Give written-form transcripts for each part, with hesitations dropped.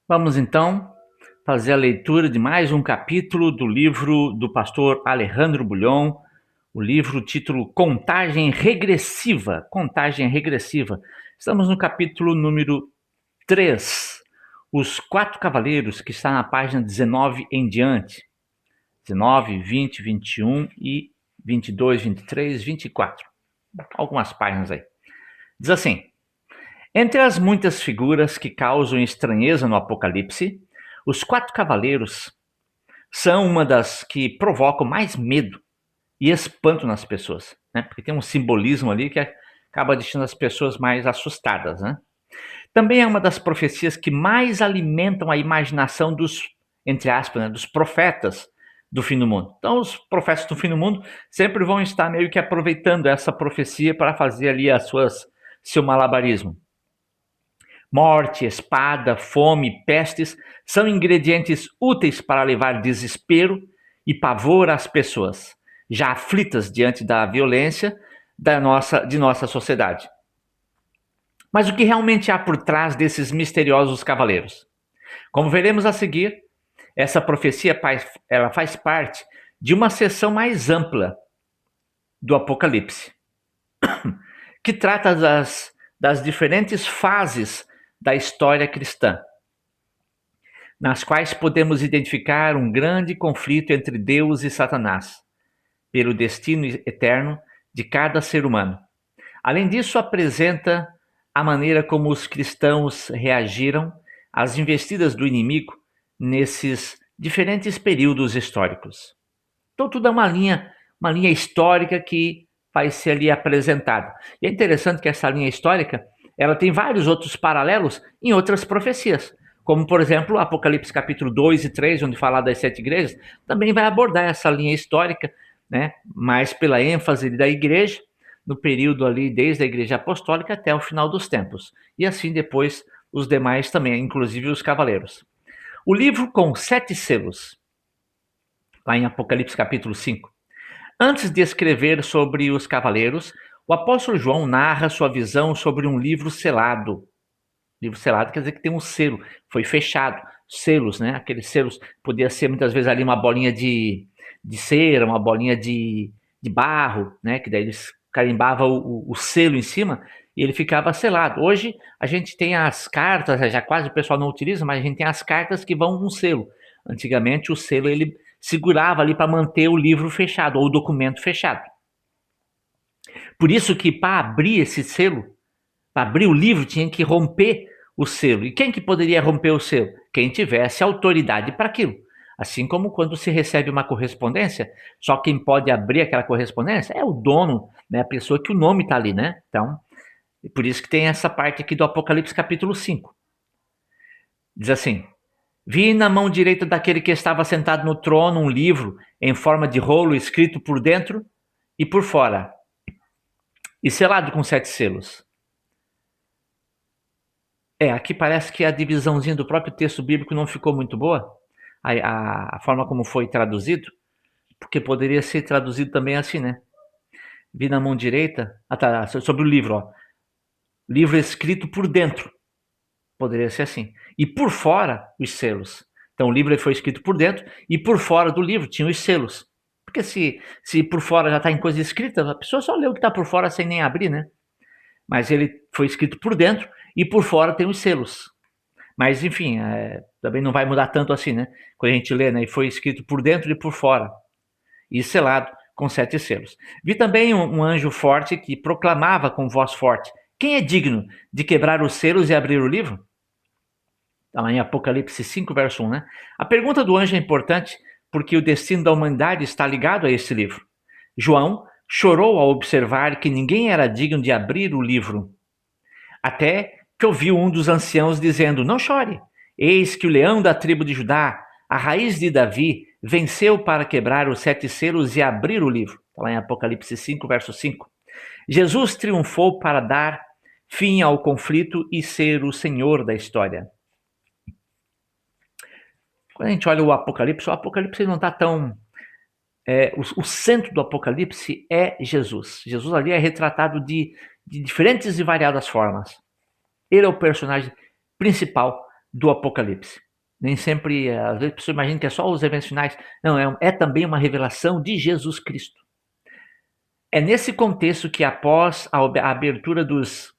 Vamos então fazer a leitura de mais um capítulo do livro do pastor Alejandro Bulhon, o livro título Contagem Regressiva. Contagem Regressiva. Estamos no capítulo número 3, Os Quatro Cavaleiros, que está na página 19 em diante. 19, 20, 21 e 22, 23, 24. Algumas páginas aí. Diz assim: entre as muitas figuras que causam estranheza no Apocalipse, os quatro cavaleiros são uma das que provocam mais medo e espanto nas pessoas, né? Porque tem um simbolismo ali que acaba deixando as pessoas mais assustadas, né? Também é uma das profecias que mais alimentam a imaginação dos, entre aspas, né, dos profetas do fim do mundo. Então, os profetas do fim do mundo sempre vão estar meio que aproveitando essa profecia para fazer ali seu malabarismo. Morte, espada, fome, pestes são ingredientes úteis para levar desespero e pavor às pessoas, já aflitas diante da violência de nossa sociedade. Mas o que realmente há por trás desses misteriosos cavaleiros? Como veremos a seguir, essa profecia ela faz parte de uma seção mais ampla do Apocalipse, que trata das diferentes fases da história cristã, nas quais podemos identificar um grande conflito entre Deus e Satanás, pelo destino eterno de cada ser humano. Além disso, apresenta a maneira como os cristãos reagiram às investidas do inimigo nesses diferentes períodos históricos. Então, tudo é uma linha histórica que vai ser ali apresentada. E é interessante que essa linha histórica ela tem vários outros paralelos em outras profecias, como, por exemplo, Apocalipse capítulo 2 e 3, onde fala das sete igrejas, também vai abordar essa linha histórica, né, mais pela ênfase da igreja, no período ali desde a igreja apostólica até o final dos tempos. E assim depois os demais também, inclusive os cavaleiros. O livro com sete selos, lá em Apocalipse capítulo 5. Antes de escrever sobre os cavaleiros, o apóstolo João narra sua visão sobre um livro selado. Livro selado quer dizer que tem um selo, foi fechado. Selos, né? Aqueles selos, podia ser muitas vezes ali uma bolinha de cera, uma bolinha de barro, né? Que daí eles carimbavam o selo em cima e ele ficava selado. Hoje a gente tem as cartas, já quase o pessoal não utiliza, mas a gente tem as cartas que vão com selo. Antigamente o selo ele segurava ali para manter o livro fechado ou o documento fechado. Por isso que para abrir esse selo, para abrir o livro, tinha que romper o selo. E quem que poderia romper o selo? Quem tivesse autoridade para aquilo. Assim como quando se recebe uma correspondência, só quem pode abrir aquela correspondência é o dono, né? A pessoa que o nome está ali, né? Então, por isso que tem essa parte aqui do Apocalipse capítulo 5. Diz assim: vi na mão direita daquele que estava sentado no trono um livro em forma de rolo escrito por dentro e por fora, e selado com sete selos. Aqui parece que a divisãozinha do próprio texto bíblico não ficou muito boa, a forma como foi traduzido, porque poderia ser traduzido também assim, né? Vi na mão direita, tá, sobre o livro, ó. Livro escrito por dentro, poderia ser assim. E por fora, os selos. Então o livro foi escrito por dentro e por fora do livro tinham os selos. Porque se por fora já está em coisa escrita, a pessoa só lê o que está por fora sem nem abrir, né? Mas ele foi escrito por dentro e por fora tem os selos. Mas, enfim, também não vai mudar tanto assim, né? Quando a gente lê, né? E foi escrito por dentro e por fora, e selado com sete selos. Vi também um anjo forte que proclamava com voz forte: quem é digno de quebrar os selos e abrir o livro? Está lá em Apocalipse 5, verso 1, né? A pergunta do anjo é importante porque o destino da humanidade está ligado a esse livro. João chorou ao observar que ninguém era digno de abrir o livro. Até que ouviu um dos anciãos dizendo: não chore, eis que o leão da tribo de Judá, a raiz de Davi, venceu para quebrar os sete selos e abrir o livro. Está lá em Apocalipse 5, verso 5. Jesus triunfou para dar fim ao conflito e ser o Senhor da história. Quando a gente olha o Apocalipse não está tão... o centro do Apocalipse é Jesus. Jesus ali é retratado de diferentes e variadas formas. Ele é o personagem principal do Apocalipse. Nem sempre, às vezes, a pessoa imagina que é só os eventos finais. Não, é também uma revelação de Jesus Cristo. É nesse contexto que, após a abertura dos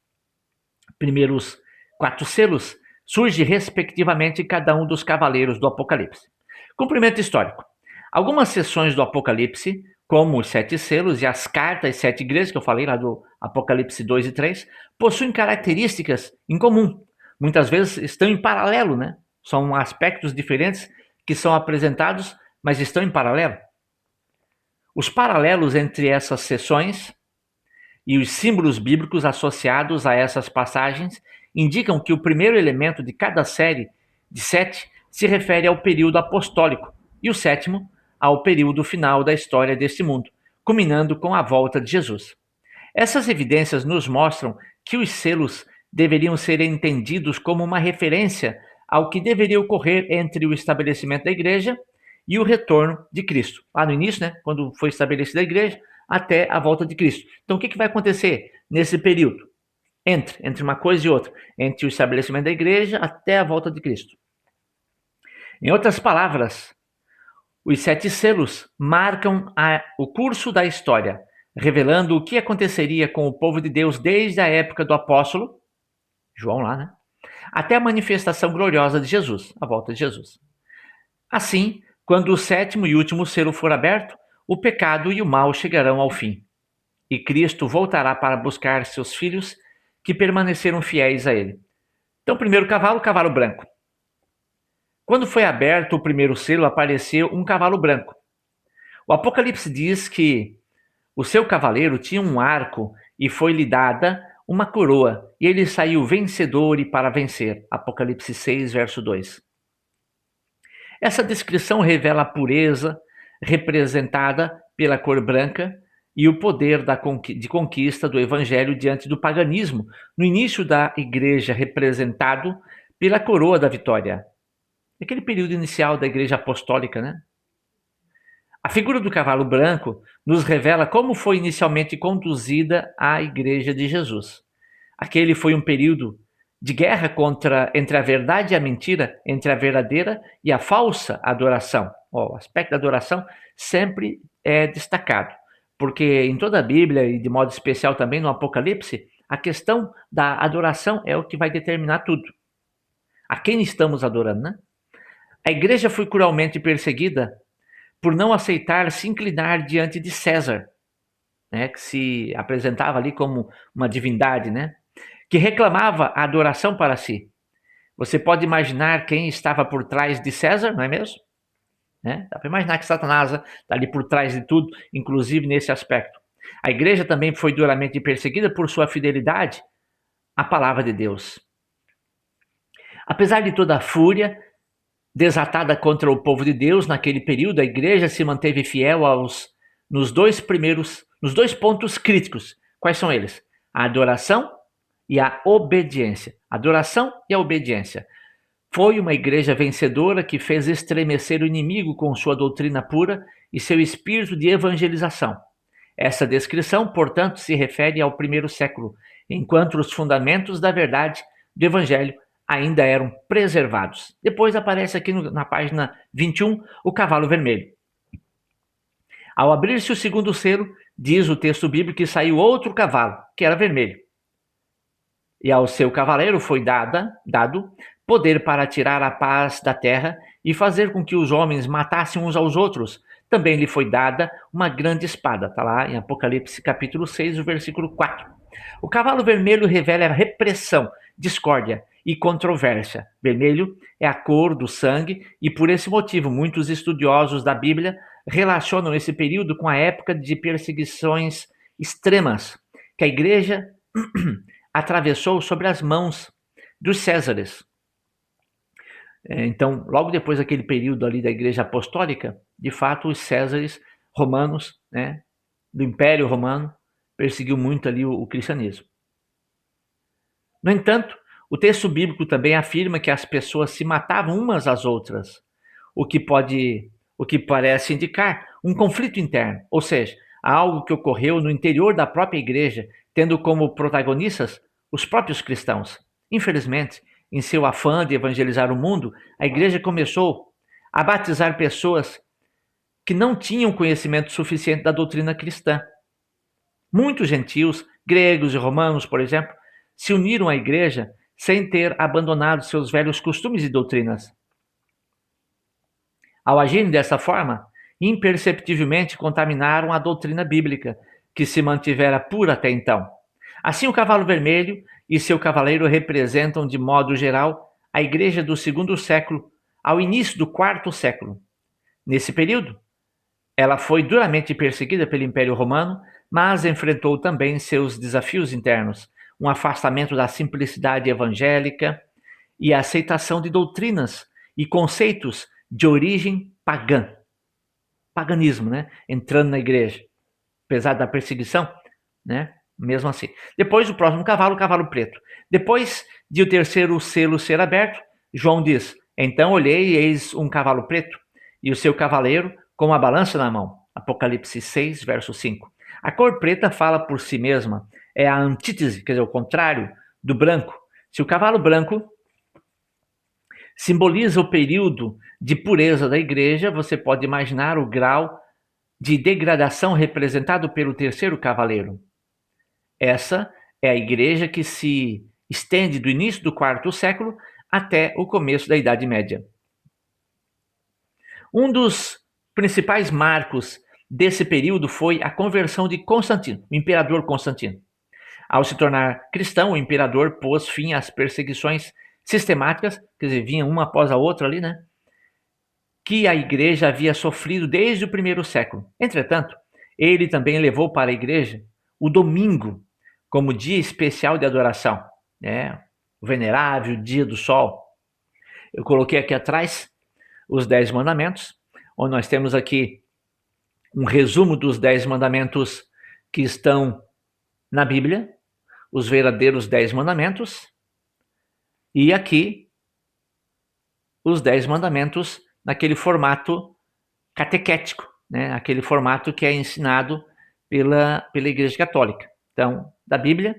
primeiros 4 selos, surge, respectivamente, cada um dos cavaleiros do Apocalipse. Cumprimento histórico. Algumas seções do Apocalipse, como os 7 selos e as cartas às 7 igrejas, que eu falei lá do Apocalipse 2 e 3, possuem características em comum. Muitas vezes estão em paralelo, né? São aspectos diferentes que são apresentados, mas estão em paralelo. Os paralelos entre essas seções e os símbolos bíblicos associados a essas passagens indicam que o primeiro elemento de cada série de 7 se refere ao período apostólico e o sétimo ao período final da história deste mundo, culminando com a volta de Jesus. Essas evidências nos mostram que os selos deveriam ser entendidos como uma referência ao que deveria ocorrer entre o estabelecimento da igreja e o retorno de Cristo. Lá no início, né, quando foi estabelecida a igreja, até a volta de Cristo. Então, o que vai acontecer nesse período? Entre uma coisa e outra, entre o estabelecimento da igreja até a volta de Cristo. Em outras palavras, os 7 selos marcam o curso da história, revelando o que aconteceria com o povo de Deus desde a época do apóstolo, João lá, né? Até a manifestação gloriosa de Jesus, a volta de Jesus. Assim, quando o 7º e último selo for aberto, o pecado e o mal chegarão ao fim, e Cristo voltará para buscar seus filhos que permaneceram fiéis a ele. Então, primeiro cavalo, cavalo branco. Quando foi aberto o primeiro selo, apareceu um cavalo branco. O Apocalipse diz que o seu cavaleiro tinha um arco e foi-lhe dada uma coroa, e ele saiu vencedor e para vencer. Apocalipse 6, verso 2. Essa descrição revela a pureza representada pela cor branca e o poder de conquista do evangelho diante do paganismo, no início da igreja, representado pela coroa da vitória. Aquele período inicial da igreja apostólica, né? A figura do cavalo branco nos revela como foi inicialmente conduzida a igreja de Jesus. Aquele foi um período de guerra entre a verdade e a mentira, entre a verdadeira e a falsa adoração. O aspecto da adoração sempre é destacado, porque em toda a Bíblia, e de modo especial também no Apocalipse, a questão da adoração é o que vai determinar tudo. A quem estamos adorando, né? A igreja foi cruelmente perseguida por não aceitar se inclinar diante de César, né, que se apresentava ali como uma divindade, né, que reclamava a adoração para si. Você pode imaginar quem estava por trás de César, não é mesmo? Né? Dá para imaginar que Satanás está ali por trás de tudo, inclusive nesse aspecto. A igreja também foi duramente perseguida por sua fidelidade à palavra de Deus. Apesar de toda a fúria desatada contra o povo de Deus naquele período, a igreja se manteve fiel nos dois pontos críticos. Quais são eles? A adoração e a obediência. Adoração e a obediência. Foi uma igreja vencedora que fez estremecer o inimigo com sua doutrina pura e seu espírito de evangelização. Essa descrição, portanto, se refere ao primeiro século, enquanto os fundamentos da verdade do evangelho ainda eram preservados. Depois aparece aqui na página 21 o cavalo vermelho. Ao abrir-se o segundo selo, diz o texto bíblico que saiu outro cavalo, que era vermelho. E ao seu cavaleiro foi dado poder para tirar a paz da terra e fazer com que os homens matassem uns aos outros. Também lhe foi dada uma grande espada. Está lá em Apocalipse capítulo 6, o versículo 4. O cavalo vermelho revela a repressão, discórdia e controvérsia. Vermelho é a cor do sangue e, por esse motivo, muitos estudiosos da Bíblia relacionam esse período com a época de perseguições extremas que a igreja atravessou sobre as mãos dos Césares. Então, logo depois daquele período ali da igreja apostólica, de fato, os Césares romanos, né, do Império Romano, perseguiu muito ali o cristianismo. No entanto, o texto bíblico também afirma que as pessoas se matavam umas às outras, o que parece indicar um conflito interno, ou seja, algo que ocorreu no interior da própria igreja, tendo como protagonistas os próprios cristãos. Infelizmente, em seu afã de evangelizar o mundo, a igreja começou a batizar pessoas que não tinham conhecimento suficiente da doutrina cristã. Muitos gentios, gregos e romanos, por exemplo, se uniram à igreja sem ter abandonado seus velhos costumes e doutrinas. Ao agirem dessa forma, imperceptivelmente contaminaram a doutrina bíblica, que se mantivera pura até então. Assim, o cavalo vermelho e seu cavaleiro representam, de modo geral, a igreja do segundo século ao início do quarto século. Nesse período, ela foi duramente perseguida pelo Império Romano, mas enfrentou também seus desafios internos, um afastamento da simplicidade evangélica e a aceitação de doutrinas e conceitos de origem pagã. Paganismo, né? Entrando na igreja. Apesar da perseguição, né? Mesmo assim. Depois, o próximo cavalo, o cavalo preto. Depois de o terceiro selo ser aberto, João diz: Então olhei e eis um cavalo preto, e o seu cavaleiro com uma balança na mão. Apocalipse 6, verso 5. A cor preta fala por si mesma, é a antítese, quer dizer, o contrário do branco. Se o cavalo branco simboliza o período de pureza da igreja, você pode imaginar o grau de degradação representado pelo terceiro cavaleiro. Essa é a igreja que se estende do início do quarto século até o começo da Idade Média. Um dos principais marcos desse período foi a conversão de Constantino, o imperador Constantino. Ao se tornar cristão, o imperador pôs fim às perseguições sistemáticas, quer dizer, vinha uma após a outra ali, né? Que a igreja havia sofrido desde o primeiro século. Entretanto, ele também levou para a igreja o domingo como dia especial de adoração, né? O venerável dia do sol. Eu coloquei aqui atrás os 10 mandamentos, onde nós temos aqui um resumo dos 10 mandamentos que estão na Bíblia, os verdadeiros 10 mandamentos, e aqui os 10 mandamentos naquele formato catequético, né? Aquele formato que é ensinado pela Igreja Católica. Então, da Bíblia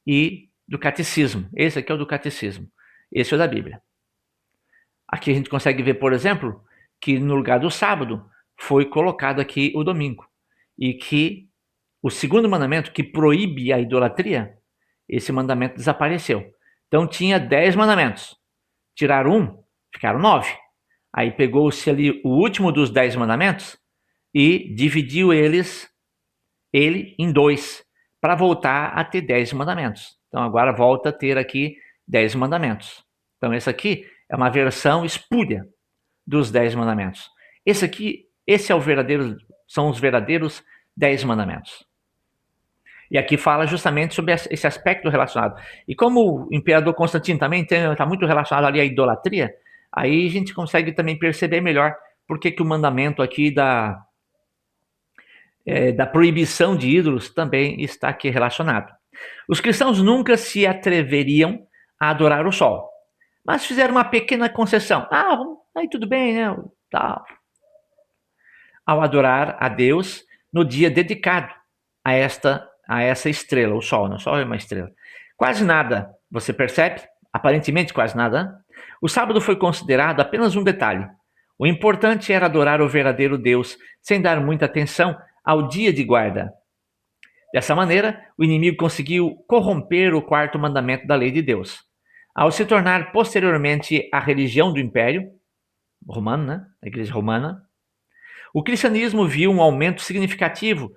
e do catecismo. Esse aqui é o do catecismo. Esse é o da Bíblia. Aqui a gente consegue ver, por exemplo, que no lugar do sábado foi colocado aqui o domingo. E que o segundo mandamento, que proíbe a idolatria, esse mandamento desapareceu. Então tinha 10 mandamentos. Tiraram um, ficaram 9. Aí pegou-se ali o último dos 10 mandamentos e dividiu ele em 2, para voltar a ter 10 mandamentos. Então agora volta a ter aqui 10 mandamentos. Então esse aqui é uma versão espúria dos 10 mandamentos. Esse é o verdadeiro, são os verdadeiros 10 mandamentos. E aqui fala justamente sobre esse aspecto relacionado. E como o imperador Constantino também está muito relacionado ali à idolatria, aí a gente consegue também perceber melhor por que o mandamento aqui da proibição de ídolos também está aqui relacionado. Os cristãos nunca se atreveriam a adorar o sol, mas fizeram uma pequena concessão. Aí tudo bem, né? Tal. Ao adorar a Deus no dia dedicado a essa estrela, o sol. O sol é uma estrela. Quase nada, você percebe? Aparentemente quase nada. O sábado foi considerado apenas um detalhe. O importante era adorar o verdadeiro Deus, sem dar muita atenção ao dia de guarda. Dessa maneira, o inimigo conseguiu corromper o quarto mandamento da lei de Deus. Ao se tornar posteriormente a religião do Império Romano, né? A Igreja Romana, o cristianismo viu um aumento significativo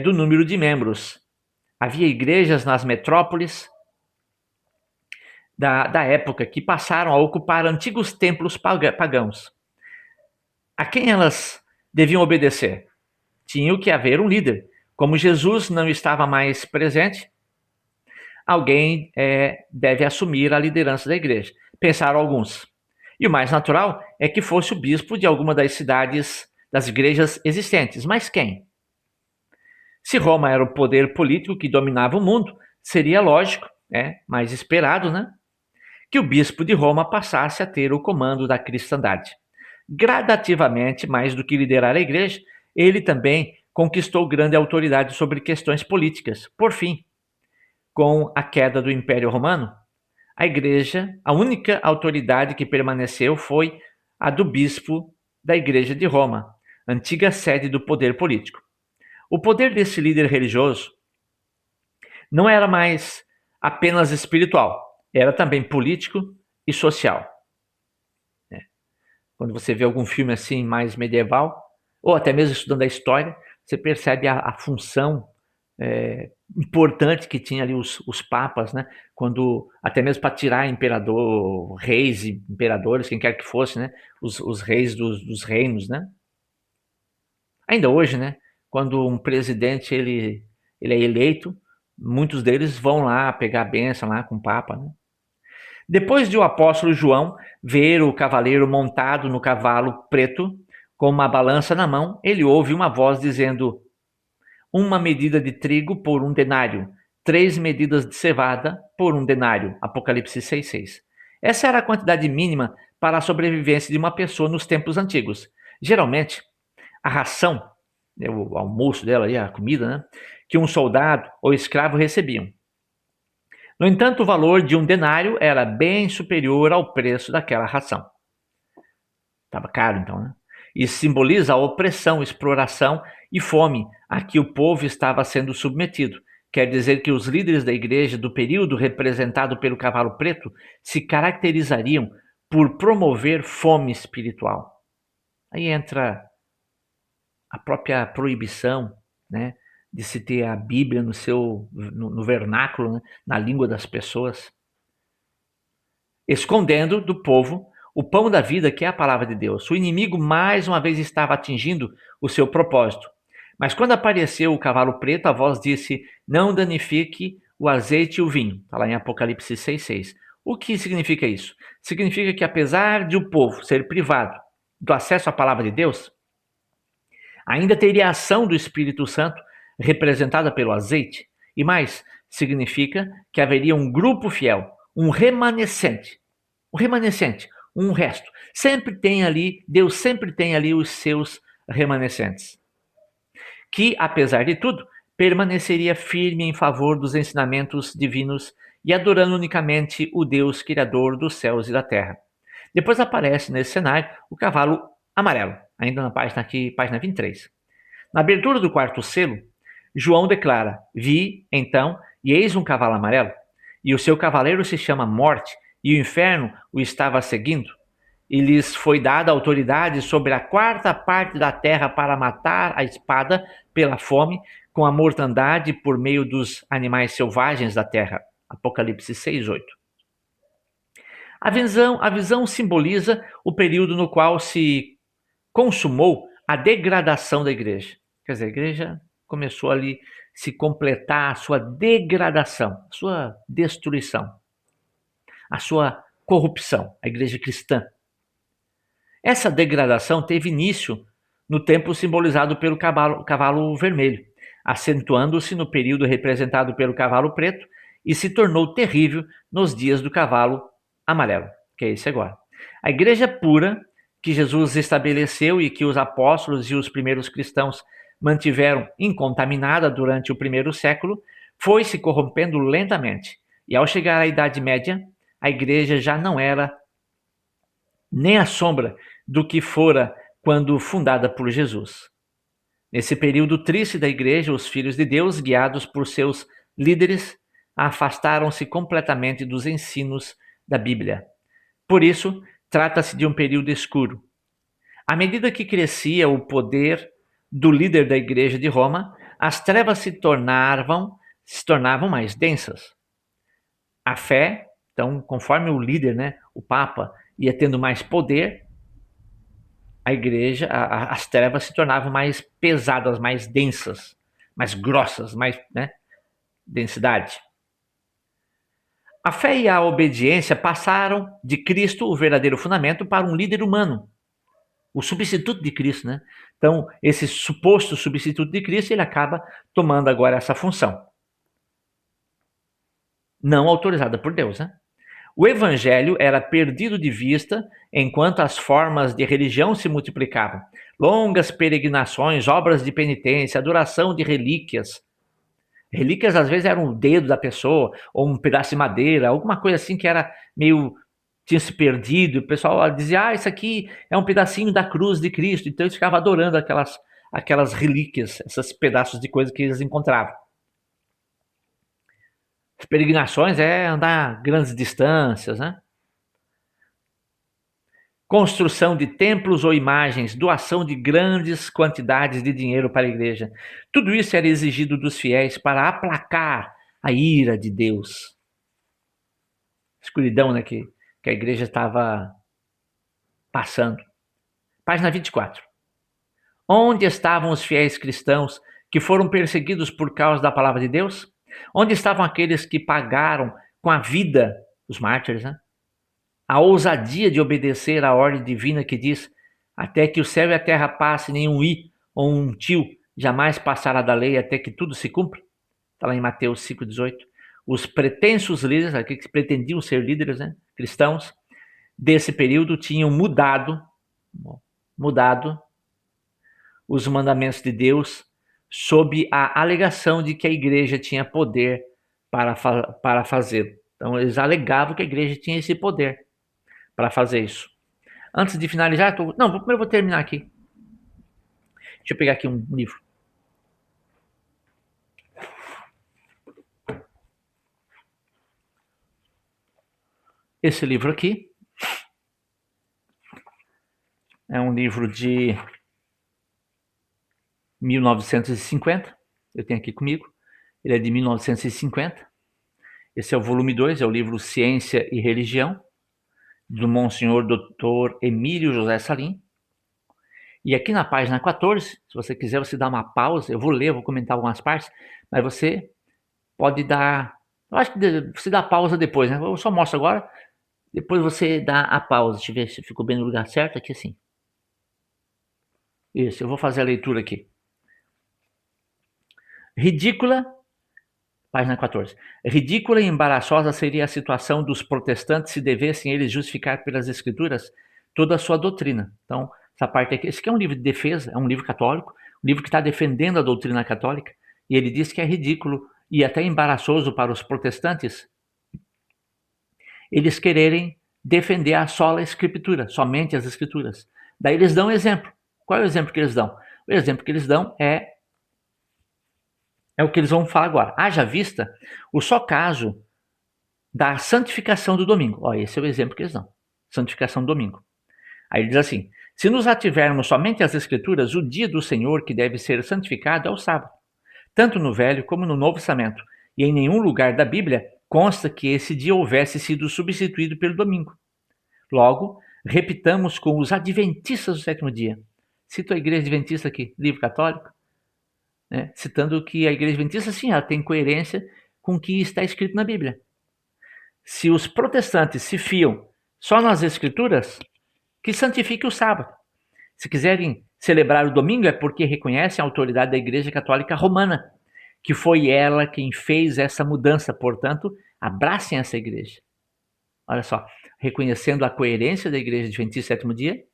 do número de membros. Havia igrejas nas metrópoles da época que passaram a ocupar antigos templos pagãos. A quem elas deviam obedecer? Tinha que haver um líder. Como Jesus não estava mais presente, alguém deve assumir a liderança da igreja. Pensaram alguns. E o mais natural é que fosse o bispo de alguma das cidades, das igrejas existentes. Mas quem? Se Roma era o poder político que dominava o mundo, seria lógico, mais esperado, né, que o bispo de Roma passasse a ter o comando da cristandade. Gradativamente, mais do que liderar a igreja, ele também conquistou grande autoridade sobre questões políticas. Por fim, com a queda do Império Romano, a igreja, a única autoridade que permaneceu foi a do bispo da Igreja de Roma, antiga sede do poder político. O poder desse líder religioso não era mais apenas espiritual, era também político e social. Quando você vê algum filme assim mais medieval, ou até mesmo estudando a história, você percebe a função importante que tinha ali os papas, né? Quando, até mesmo para tirar imperador, reis e imperadores, quem quer que fosse, né? Os reis dos reinos, né? Ainda hoje, né? Quando um presidente ele é eleito, muitos deles vão lá pegar a bênção lá com o papa, né? Depois de o apóstolo João ver o cavaleiro montado no cavalo preto, com uma balança na mão, ele ouve uma voz dizendo: uma medida de trigo por um denário, 3 medidas de cevada por um denário. Apocalipse 6,6. Essa era a quantidade mínima para a sobrevivência de uma pessoa nos tempos antigos. Geralmente, a ração, o almoço dela, a comida, né, que um soldado ou escravo recebiam. No entanto, o valor de um denário era bem superior ao preço daquela ração. Estava caro, então, né? Isso simboliza a opressão, exploração e fome a que o povo estava sendo submetido. Quer dizer que os líderes da igreja do período representado pelo cavalo preto se caracterizariam por promover fome espiritual. Aí entra a própria proibição, né, de se ter a Bíblia no vernáculo, né, na língua das pessoas, escondendo do povo o pão da vida, que é a palavra de Deus. O inimigo mais uma vez estava atingindo o seu propósito. Mas quando apareceu o cavalo preto, a voz disse: não danifique o azeite e o vinho. Está lá em Apocalipse 6,6. O que significa isso? Significa que apesar de o povo ser privado do acesso à palavra de Deus, ainda teria a ação do Espírito Santo representada pelo azeite. E mais, significa que haveria um grupo fiel, um remanescente, um resto. Sempre tem ali, Deus sempre tem ali os seus remanescentes, que, apesar de tudo, permaneceria firme em favor dos ensinamentos divinos e adorando unicamente o Deus criador dos céus e da terra. Depois aparece nesse cenário o cavalo amarelo, ainda na página 23. Na abertura do quarto selo, João declara: vi, então, e eis um cavalo amarelo, e o seu cavaleiro se chama Morte, e o inferno o estava seguindo. E lhes foi dada autoridade sobre a quarta parte da terra para matar a espada pela fome, com a mortandade por meio dos animais selvagens da terra. Apocalipse 6:8. A visão simboliza o período no qual se consumou a degradação da igreja. Quer dizer, a igreja começou ali a se completar a sua degradação, a sua destruição, a sua corrupção, a igreja cristã. Essa degradação teve início no tempo simbolizado pelo cavalo vermelho, acentuando-se no período representado pelo cavalo preto e se tornou terrível nos dias do cavalo amarelo, que é esse agora. A igreja pura que Jesus estabeleceu e que os apóstolos e os primeiros cristãos mantiveram incontaminada durante o primeiro século, foi se corrompendo lentamente. E ao chegar à Idade Média, a igreja já não era nem a sombra do que fora quando fundada por Jesus. Nesse período triste da igreja, os filhos de Deus, guiados por seus líderes, afastaram-se completamente dos ensinos da Bíblia. Por isso, trata-se de um período escuro. À medida que crescia o poder do líder da igreja de Roma, as trevas se tornavam mais densas. A fé, então, conforme o líder, né, o Papa, ia tendo mais poder, a igreja, as trevas se tornavam mais pesadas, mais densas, mais grossas, mais, né, densidade. A fé e a obediência passaram de Cristo, o verdadeiro fundamento, para um líder humano, o substituto de Cristo, né? Então, esse suposto substituto de Cristo, ele acaba tomando agora essa função, não autorizada por Deus, né? O evangelho era perdido de vista enquanto as formas de religião se multiplicavam. Longas peregrinações, obras de penitência, adoração de relíquias, Relíquias às vezes eram o dedo da pessoa, ou um pedaço de madeira, alguma coisa assim que era meio tinha se perdido. O pessoal dizia, isso aqui é um pedacinho da cruz de Cristo. Então eles ficavam adorando aquelas relíquias, esses pedaços de coisa que eles encontravam. As peregrinações é andar grandes distâncias, né? Construção de templos ou imagens, doação de grandes quantidades de dinheiro para a igreja. Tudo isso era exigido dos fiéis para aplacar a ira de Deus. Escuridão, né, que a igreja estava passando. Página 24. Onde estavam os fiéis cristãos que foram perseguidos por causa da palavra de Deus? Onde estavam aqueles que pagaram com a vida, os mártires, né? A ousadia de obedecer à ordem divina que diz: até que o céu e a terra passem, nenhum i ou um tio jamais passará da lei até que tudo se cumpra. Está lá em Mateus 5,18. Os pretensos líderes, aqueles que pretendiam ser líderes, né, cristãos, desse período tinham mudado os mandamentos de Deus sob a alegação de que a igreja tinha poder para fazê-lo. Então, eles alegavam que a igreja tinha esse poder para fazer isso. Antes de finalizar, primeiro eu vou terminar aqui. Deixa eu pegar aqui um livro. Esse livro aqui é um livro de 1950. Eu tenho aqui comigo. Ele é de 1950. Esse é o volume 2, é o livro Ciência e Religião, do Monsenhor Dr. Emílio José Salim. E aqui na página 14, se você quiser, você dá uma pausa. Eu vou ler, eu vou comentar algumas partes, mas você pode dar... Eu acho que você dá pausa depois, né? Eu só mostro agora, depois você dá a pausa. Deixa eu ver se ficou bem no lugar certo, aqui assim. Isso, eu vou fazer a leitura aqui. Ridícula, página 14. Ridícula e embaraçosa seria a situação dos protestantes se devessem eles justificar pelas escrituras toda a sua doutrina. Então, essa parte aqui, esse aqui é um livro de defesa, é um livro católico, um livro que está defendendo a doutrina católica, e ele diz que é ridículo e até embaraçoso para os protestantes eles quererem defender a sola escritura, somente as escrituras. Daí eles dão um exemplo. Qual é o exemplo que eles dão? O exemplo que eles dão é o que eles vão falar agora. Haja vista o só caso da santificação do domingo. Esse é o exemplo que eles dão. Santificação do domingo. Aí ele diz assim: se nos ativermos somente às escrituras, o dia do Senhor que deve ser santificado é o sábado, tanto no Velho como no Novo Testamento. E em nenhum lugar da Bíblia consta que esse dia houvesse sido substituído pelo domingo. Logo, repitamos com os adventistas do sétimo dia. Cito a igreja adventista aqui, livro católico, né, citando que a igreja adventista, sim, ela tem coerência com o que está escrito na Bíblia. Se os protestantes se fiam só nas escrituras, que santifique o sábado. Se quiserem celebrar o domingo é porque reconhecem a autoridade da Igreja Católica Romana, que foi ela quem fez essa mudança. Portanto, abracem essa igreja. Olha só, reconhecendo a coerência da Igreja Adventista Sétimo Dia,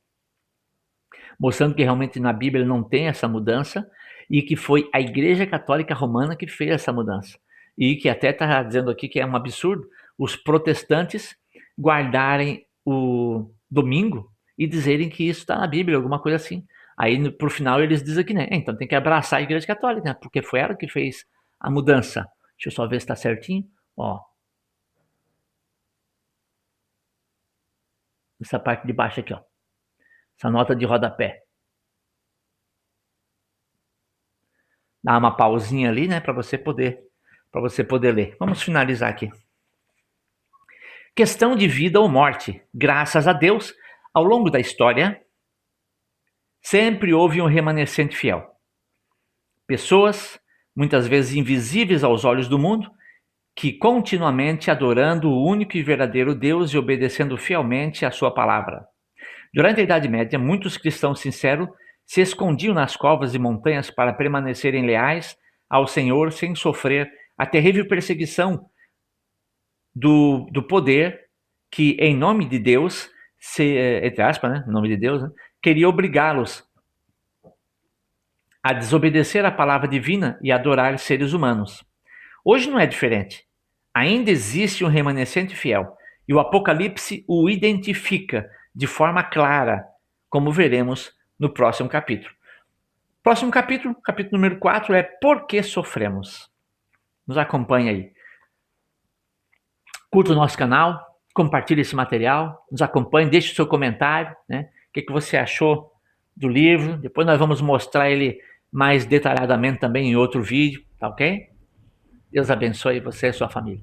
mostrando que realmente na Bíblia não tem essa mudança e que foi a Igreja Católica Romana que fez essa mudança. E que até está dizendo aqui que é um absurdo os protestantes guardarem o domingo e dizerem que isso está na Bíblia, alguma coisa assim. Aí, por final, eles dizem que, né? Então tem que abraçar a Igreja Católica, né? Porque foi ela que fez a mudança. Deixa eu só ver se está certinho. Ó, essa parte de baixo aqui, ó. Essa nota de rodapé. Dá uma pausinha ali, né? Para você poder ler. Vamos finalizar aqui. Questão de vida ou morte. Graças a Deus, ao longo da história, sempre houve um remanescente fiel. Pessoas, muitas vezes invisíveis aos olhos do mundo, que continuamente adorando o único e verdadeiro Deus e obedecendo fielmente a sua palavra. Durante a Idade Média, muitos cristãos sinceros se escondiam nas covas e montanhas para permanecerem leais ao Senhor sem sofrer a terrível perseguição do poder que, em nome de Deus, entre aspas, né, em nome de Deus, né, queria obrigá-los a desobedecer a palavra divina e adorar seres humanos. Hoje não é diferente. Ainda existe um remanescente fiel, e o Apocalipse o identifica de forma clara, como veremos no próximo capítulo. Próximo capítulo, capítulo número 4, é Por que sofremos? Nos acompanhe aí. Curta o nosso canal, compartilhe esse material, nos acompanhe, deixe o seu comentário, né? O que você achou do livro. Depois nós vamos mostrar ele mais detalhadamente também em outro vídeo, tá ok? Deus abençoe você e sua família.